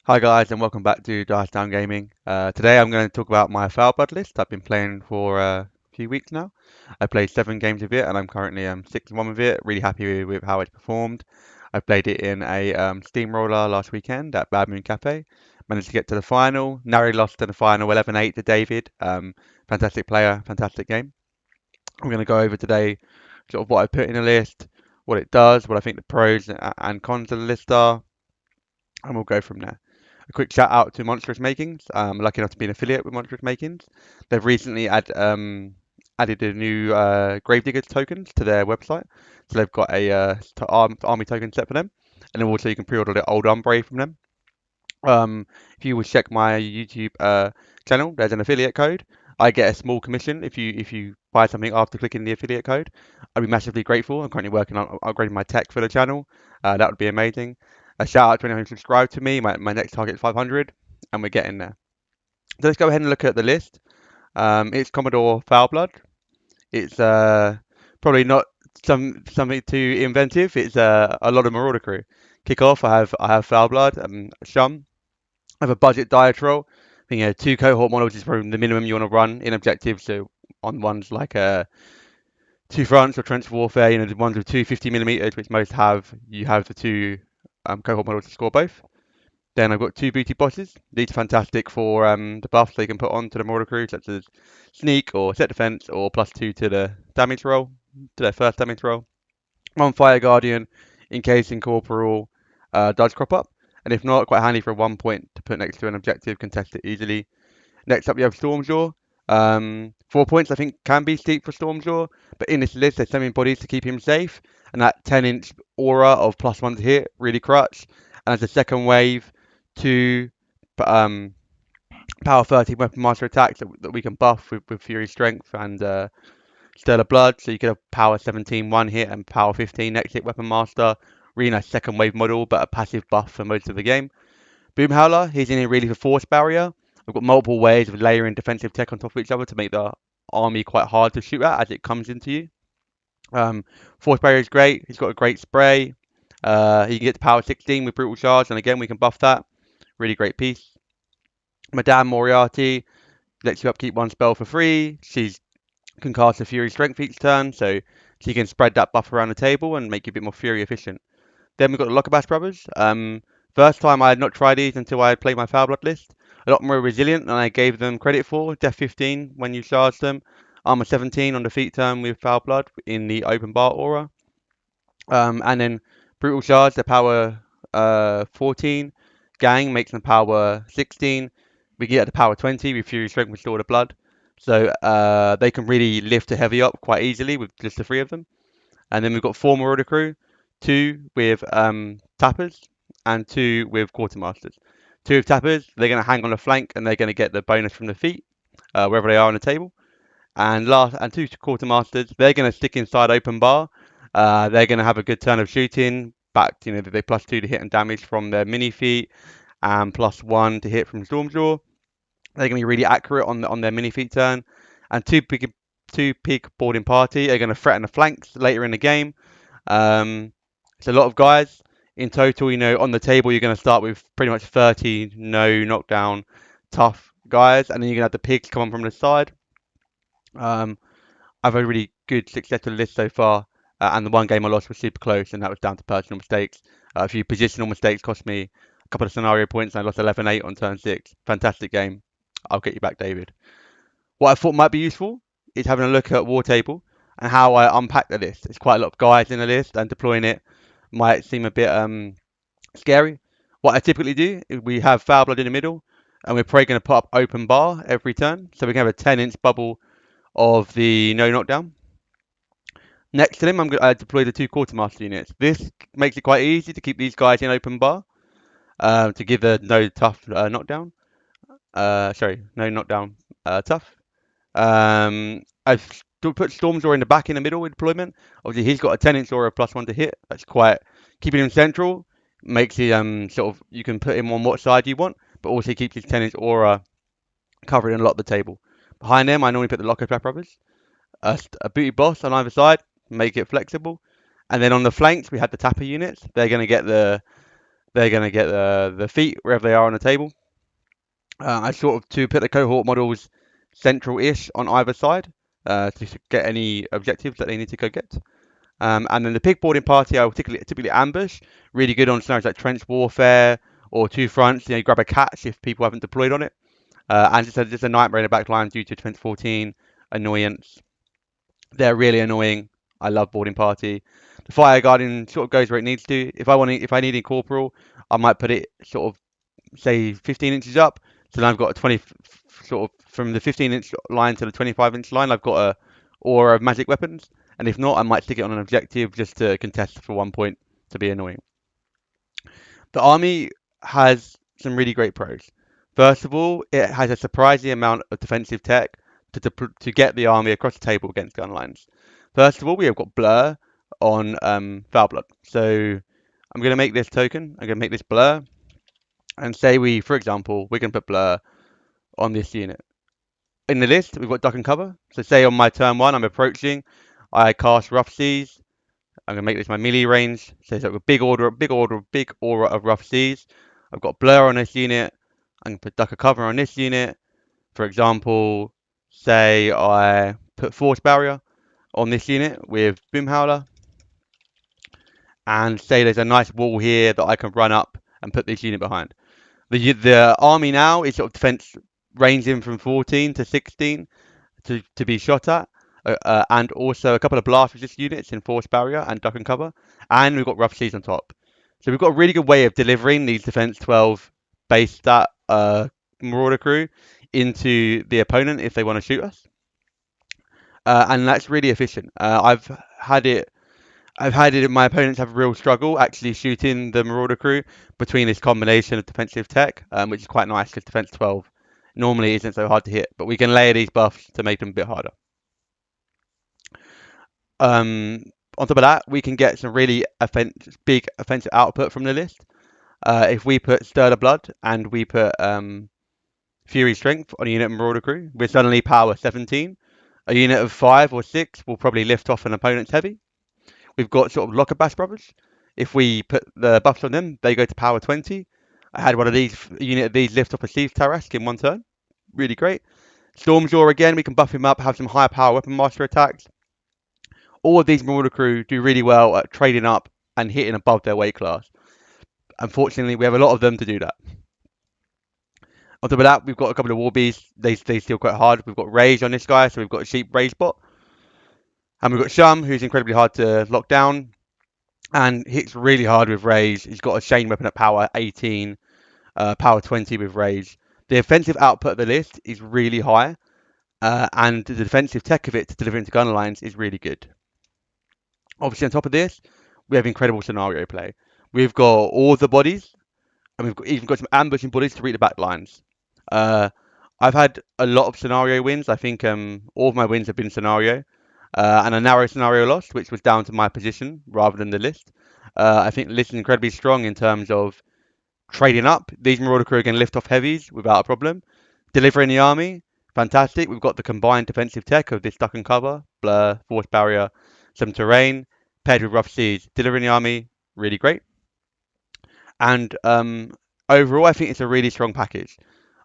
Hi guys, and welcome back to Dice Down Gaming. Today I'm going to talk about my Foulblood list. I've been playing for a few weeks now. I played 7 games with it, and I'm currently 6-1 with it. Really happy with how it's performed. I played it in a steamroller last weekend at Bad Moon Cafe. Managed to get to the final. Narrowly lost in the final 11-8 to David. Fantastic player, fantastic game. I'm going to go over today sort of what I put in the list, what it does, what I think the pros and cons of the list are, and we'll go from there. A quick shout out to Monstrous Makings. I'm lucky enough to be an affiliate with Monstrous Makings. They've recently added a new Gravediggers tokens to their website. So they've got a army token set for them. And then also you can pre-order the old Umbre from them. If you will check my YouTube channel, there's an affiliate code. I get a small commission if you buy something after clicking the affiliate code. I'd be massively grateful. I'm currently working on upgrading my tech for the channel. That would be amazing. A shout out to anyone who subscribed to me. My next target is 500, and we're getting there. So let's go ahead and look at the list. It's Commodore Foulblood. It's probably not something too inventive. It's a lot of Marauder crew. Kick off. I have Foulblood, Shum. I have a budget diet roll. I think 2 cohort models is probably the minimum you want to run in objectives. So on ones like two fronts or trench warfare, the ones with 250 millimeters, which most have, you have the two cohort models to score both. Then I've got 2 booty bosses. These are fantastic for the buffs they can put onto the Marauder crew, such as sneak or set defense or +2 to the damage roll, to their first damage roll. One fire guardian in case incorporeal does crop up, and if not, quite handy for a 1 point to put next to an objective, contest it easily. Next up, you have Stormjaw. 4 points I think can be steep for Stormjaw, but in this list there's so many bodies to keep him safe, and that 10-inch aura of +1 to hit really crutch. And as a second wave, two power 30 weapon master attacks that we can buff with Fury Strength and Stellar Blood, so you could have power 17 one hit and power 15 next hit weapon master. Really nice second wave model, but a passive buff for most of the game. Boom Howler, he's in here really for force barrier. We've got multiple ways of layering defensive tech on top of each other to make the army quite hard to shoot at as it comes into you. Force barrier is great. He's got a great spray. He can get to power 16 with brutal charge, and again we can buff that. Really great piece. Madame Moriarty lets you upkeep one spell for free. She can cast a Fury Strength each turn, so she can spread that buff around the table and make you a bit more Fury efficient. Then we've got the Lockerbash brothers. First time I had not tried these until I had played my Foulblood list. A lot more resilient than I gave them credit for. Death 15 when you charge them. Armor 17 on defeat turn with Foulblood in the open bar aura. And then Brutal Charge, the power 14. Gang makes them power 16. We get the power 20 with Fury Strength Restore the Blood. So they can really lift a heavy up quite easily with just the 3 of them. And then we've got 4 Marauder crew, 2 with tappers, and 2 with quartermasters. 2 with tappers, they're going to hang on the flank and they're going to get the bonus from the feet, wherever they are on the table. And 2 quartermasters, they're going to stick inside open bar. They're going to have a good turn of shooting. Back, they +2 to hit and damage from their mini feet, and +1 to hit from Stormjaw. They're going to be really accurate on their mini feet turn. And 2 peak boarding party are going to threaten the flanks later in the game. It's a lot of guys. In total, on the table, you're going to start with pretty much 30 no knockdown tough guys, and then you're going to have the pigs come on from the side. I've had a really good successful list so far, and the one game I lost was super close, and that was down to personal mistakes. A few positional mistakes cost me a couple of scenario points, and I lost 11-8 on turn 6. Fantastic game. I'll get you back, David. What I thought might be useful is having a look at War Table and how I unpack the list. There's quite a lot of guys in the list, and deploying it might seem a bit scary. What I typically do is we have Foulblood in the middle, and we're probably going to put up open bar every turn, so we can have a 10-inch bubble of the no knockdown. Next to them, I'm going to deploy the 2 quartermaster units. This makes it quite easy to keep these guys in open bar to give the no tough knockdown. No knockdown tough. I've put Stormjaw in the back in the middle with deployment. Obviously, he's got a 10-inch aura +1 to hit. That's quite keeping him central. Makes it sort of you can put him on what side you want, but also keeps his 10-inch aura covering a lot of the table. Behind them, I normally put the Lockerbash brothers. A booty boss on either side, make it flexible. And then on the flanks, we have the tapper units. They're going to get the They're going to get the feet wherever they are on the table. I sort of to put the cohort models central-ish on either side to get any objectives that they need to go get. And then the pig boarding party, I will typically ambush. Really good on scenarios like trench warfare or two fronts. You grab a catch if people haven't deployed on it. And just a nightmare in the back line due to 2014 annoyance. They're really annoying. I love boarding party. The fire guardian sort of goes where it needs to. If I need a corporal, I might put it sort of say 15 inches up. So then I've got a 20 sort of from the 15-inch line to the 25-inch line. I've got a aura of magic weapons, and if not, I might stick it on an objective just to contest for 1 point to be annoying. The army has some really great pros. First of all, it has a surprising amount of defensive tech to get the army across the table against gun lines. First of all, we have got blur on Foulblood. So I'm going to make this token. I'm going to make this blur, and say for example, we're going to put blur on this unit. In the list, we've got duck and cover. So say on my turn 1, I'm approaching, I cast rough seas. I'm gonna make this my melee range. So it's like a big aura of rough seas. I've got blur on this unit. I'm gonna put duck and cover on this unit. For example, say I put force barrier on this unit with boom howler, and say there's a nice wall here that I can run up and put this unit behind. The army now is sort of defense ranging from 14 to 16 to be shot at, and also a couple of blast resist units in force barrier and duck and cover, and we've got rough seas on top. So we've got a really good way of delivering these defense 12 base stat marauder crew into the opponent if they want to shoot us, and that's really efficient. I've had it. My opponents have a real struggle actually shooting the marauder crew between this combination of defensive tech, which is quite nice because defense 12 normally isn't so hard to hit, but we can layer these buffs to make them a bit harder. On top of that, we can get some really big offensive output from the list. If we put Stir the Blood and we put Fury Strength on a unit of Marauder crew, we're suddenly power 17. A unit of 5 or 6 will probably lift off an opponent's heavy. We've got sort of Locker Bash Brothers. If we put the buffs on them, they go to power 20. I had one of these, a unit of these lift off a Siege Tarrasque in one turn. Really great. Stormjaw again, we can buff him up, have some higher power weapon master attacks. All of these Marauder crew do really well at trading up and hitting above their weight class. Unfortunately, we have a lot of them to do that. On top of that, we've got a couple of Warbees. They steal quite hard. We've got Rage on this guy, so we've got a Sheep Rage bot. And we've got Shum, who's incredibly hard to lock down and hits really hard with Rage. He's got a chain weapon at power 18, power 20 with Rage. The offensive output of the list is really high, and the defensive tech of it to deliver into gun lines is really good. Obviously, on top of this, we have incredible scenario play. We've got all the bodies, and even got some ambushing bodies to read the back lines. I've had a lot of scenario wins. I think all of my wins have been scenario, and a narrow scenario loss, which was down to my position rather than the list. I think the list is incredibly strong in terms of trading up. These Marauder crew can lift off heavies without a problem. Delivering the army, fantastic. We've got the combined defensive tech of this duck and cover, blur, force barrier, some terrain, paired with rough seas. Delivering the army, really great. And overall, I think it's a really strong package.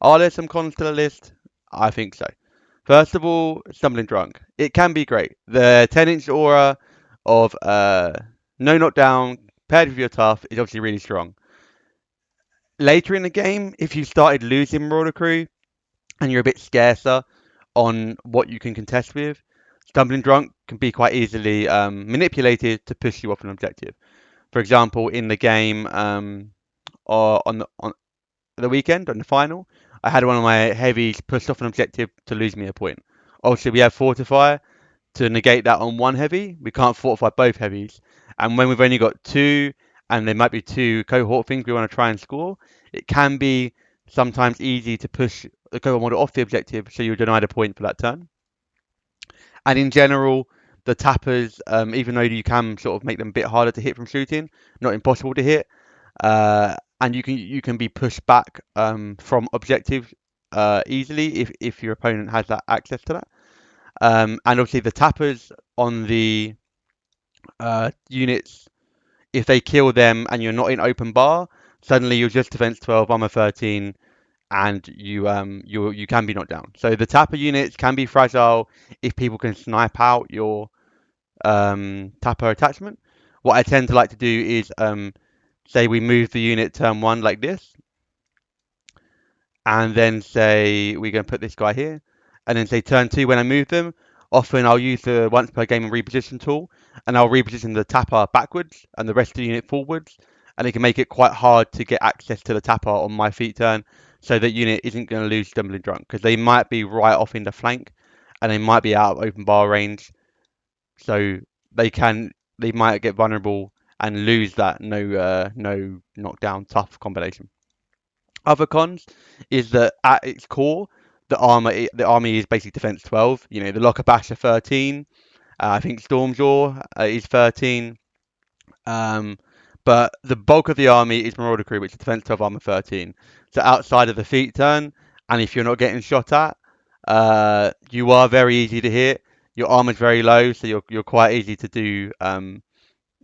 Are there some cons to the list? I think so. First of all, Stumbling Drunk. It can be great. The 10-inch aura of no knockdown paired with your tough is obviously really strong. Later in the game, if you started losing Marauder Crew and you're a bit scarcer on what you can contest with, Stumbling Drunk can be quite easily manipulated to push you off an objective. For example, in the game or on the weekend, on the final, I had one of my heavies pushed off an objective to lose me a point. Obviously, we have Fortify to negate that on one heavy. We can't fortify both heavies. And when we've only got two, and there might be two cohort things we want to try and score, it can be sometimes easy to push the cohort model off the objective so you're denied a point for that turn. And in general, the tappers, even though you can sort of make them a bit harder to hit from shooting, not impossible to hit, and you can be pushed back from objectives easily if your opponent has that access to that. And obviously the tappers on the units, if they kill them and you're not in open bar, suddenly you're just defense 12, armor 13, and you can be knocked down. So the tapper units can be fragile if people can snipe out your tapper attachment. What I tend to like to do is say we move the unit turn 1 like this, and then say we're going to put this guy here, and then say turn 2 when I move them. Often I'll use the once per game reposition tool, and I'll reposition the tapper backwards and the rest of the unit forwards, and it can make it quite hard to get access to the tapper on my feet turn, so that unit isn't going to lose stumbling drunk because they might be right off in the flank, and they might be out of open bar range, so they might get vulnerable and lose that no knockdown tough combination. Other cons is that at its core, the army is basically defense 12. You know, the Locker Bash are 13. I think Stormjaw is 13. Um, but the bulk of the army is Marauder Crew, which is defense 12, armor 13. So outside of the feet turn, and if you're not getting shot at, you are very easy to hit. Your armor's very low, so you're quite easy to do.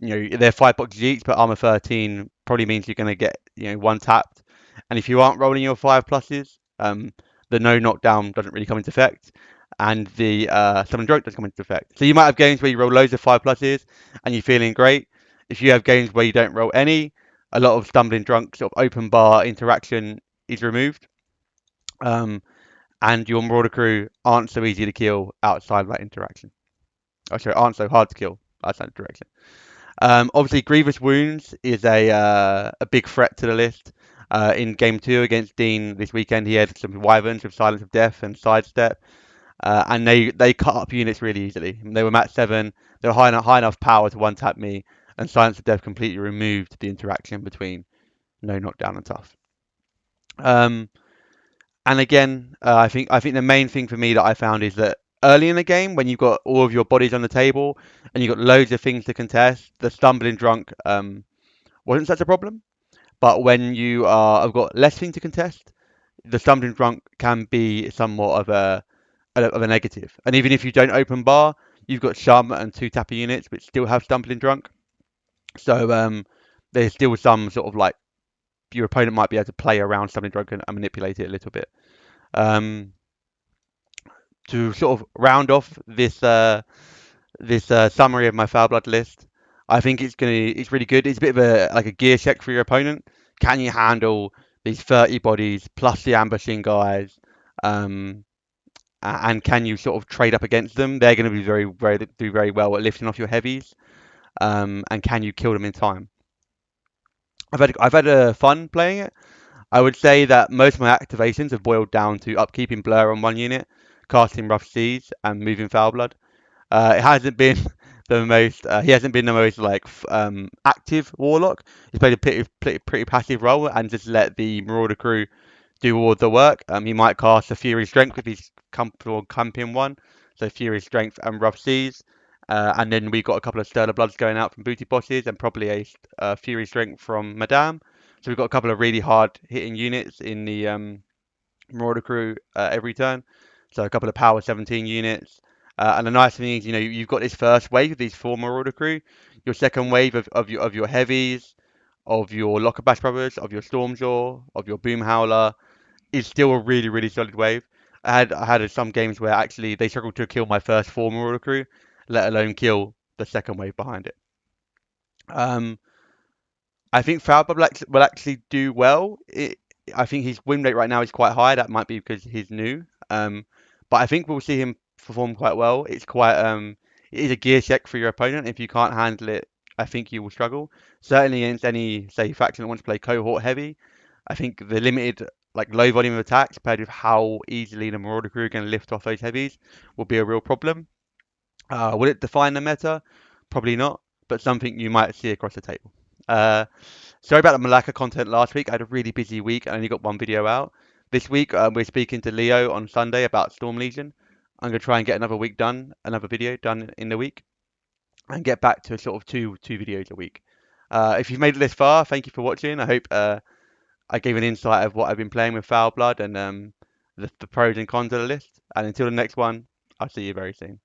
You know, they're 5 boxes each, but armor 13 probably means you're going to get, one tapped. And if you aren't rolling your 5 pluses, the no knockdown doesn't really come into effect, and the summon drunk doesn't come into effect. So you might have games where you roll loads of 5 pluses and you're feeling great. If you have games where you don't roll any, a lot of stumbling drunk sort of open bar interaction is removed. Um, and your Marauder crew aren't so easy to kill outside of that interaction. Oh, sorry, aren't so hard to kill outside of direction. Obviously, Grievous Wounds is a big threat to the list. In game 2 against Dean this weekend, he had some Wyverns with Silence of Death and Sidestep, and they cut up units really easily. They were mat 7, they were high enough power to one tap me, and Silence of Death completely removed the interaction between no knockdown and tough. Um, and again, I think the main thing for me that I found is that early in the game, when you've got all of your bodies on the table and you've got loads of things to contest, the stumbling drunk wasn't such a problem. But when have got less things to contest, the stumbling drunk can be somewhat of a negative. And even if you don't open bar, you've got Shum and 2 tapper units which still have stumbling drunk. So there's still some sort of like your opponent might be able to play around stumbling drunk and manipulate it a little bit. Um, to sort of round off this summary of my Foulblood list, I think it's really good. It's a bit of a gear check for your opponent. Can you handle these 30 bodies plus the ambushing guys? Um, and can you sort of trade up against them? They're going to be do very well at lifting off your heavies. And can you kill them in time? I've had a fun playing it. I would say that most of my activations have boiled down to upkeeping Blur on one unit, casting Rough Seas, and moving Foulblood. It hasn't been the most. He hasn't been the most active warlock. He's played a pretty passive role and just let the Marauder crew do all the work. He might cast a Fury Strength if he's camping one, so Fury Strength and Rough Seas. And then we've got a couple of Sterling Bloods going out from booty bosses and probably a Fury Strength from Madame. So we've got a couple of really hard hitting units in the Marauder crew every turn. So a couple of power 17 units. And the nice thing is, you've got this first wave of these 4 Marauder crew. Your second wave of your heavies, of your Locker Bash Brothers, of your Stormjaw, of your Boom Howler is still a really, really solid wave. I had some games where actually they struggled to kill my first 4 Marauder crew, let alone kill the second wave behind it. Um, I think Foulblood will actually do well. I think his win rate right now is quite high. That might be because he's new. But I think we'll see him perform quite well. It is a gear check for your opponent. If you can't handle it, I think you will struggle. Certainly against any, say, faction that wants to play cohort heavy. I think the limited, low volume of attacks paired with how easily the Marauder crew are going to lift off those heavies will be a real problem. Will it define the meta? Probably not, but something you might see across the table. Uh, Sorry about the Malacca content last week. I had a really busy week. I only got one video out. This week, we're speaking to Leo on Sunday about Storm Legion. I'm going to try and get another video done in the week, and get back to sort of two videos a week. If you've made it this far, thank you for watching. I hope I gave an insight of what I've been playing with Foulblood and the pros and cons of the list. And until the next one, I'll see you very soon.